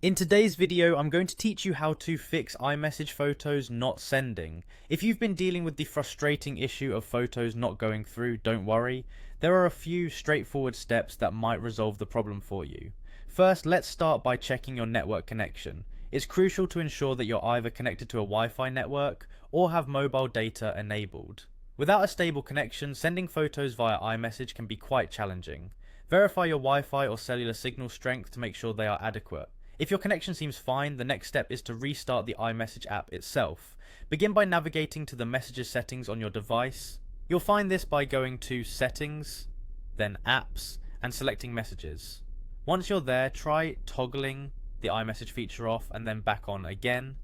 In today's video, I'm going to teach you how to fix iMessage photos not sending. If you've been dealing with the frustrating issue of photos not going through, don't worry. There are a few straightforward steps that might resolve the problem for you. First, let's start by checking your network connection. It's crucial to ensure that you're either connected to a Wi-Fi network or have mobile data enabled. Without a stable connection, sending photos via iMessage can be quite challenging. Verify your Wi-Fi or cellular signal strength to make sure they are adequate. If your connection seems fine, the next step is to restart the iMessage app itself. Begin by navigating to the Messages settings on your device. You'll find this by going to Settings, then Apps, and selecting Messages. Once you're there, try toggling the iMessage feature off and then back on again.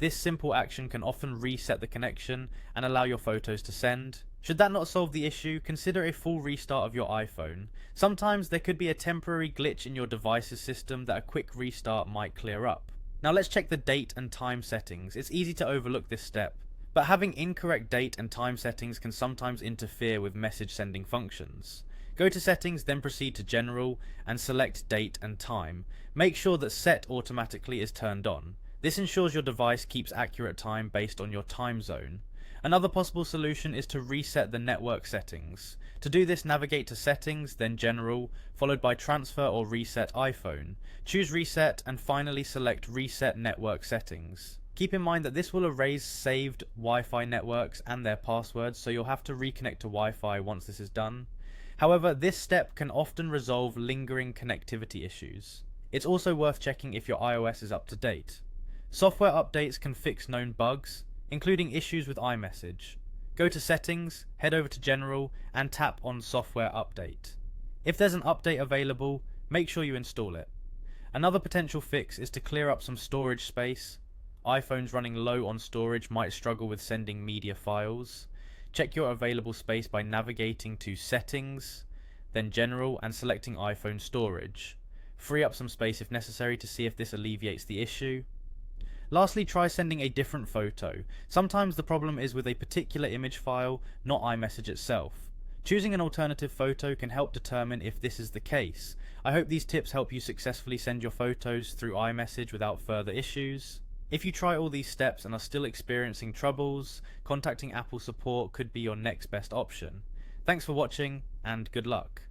This simple action can often reset the connection and allow your photos to send. Should that not solve the issue, consider a full restart of your iPhone. Sometimes there could be a temporary glitch in your device's system that a quick restart might clear up. Now let's check the date and time settings. It's easy to overlook this step, but having incorrect date and time settings can sometimes interfere with message sending functions. Go to Settings, then proceed to General and select Date and Time. Make sure that Set Automatically is turned on. This ensures your device keeps accurate time based on your time zone. Another possible solution is to reset the network settings. To do this, navigate to Settings, then General, followed by Transfer or Reset iPhone. Choose Reset and finally select Reset Network Settings. Keep in mind that this will erase saved Wi-Fi networks and their passwords, so you'll have to reconnect to Wi-Fi once this is done. However, this step can often resolve lingering connectivity issues. It's also worth checking if your iOS is up to date. Software updates can fix known bugs, including issues with iMessage. Go to Settings, head over to General, and tap on Software Update. If there's an update available, make sure you install it. Another potential fix is to clear up some storage space. iPhones running low on storage might struggle with sending media files. Check your available space by navigating to Settings, then General, and selecting iPhone Storage. Free up some space if necessary to see if this alleviates the issue. Lastly, try sending a different photo. Sometimes the problem is with a particular image file, not iMessage itself. Choosing an alternative photo can help determine if this is the case. I hope these tips help you successfully send your photos through iMessage without further issues. If you try all these steps and are still experiencing troubles, contacting Apple support could be your next best option. Thanks for watching, and good luck.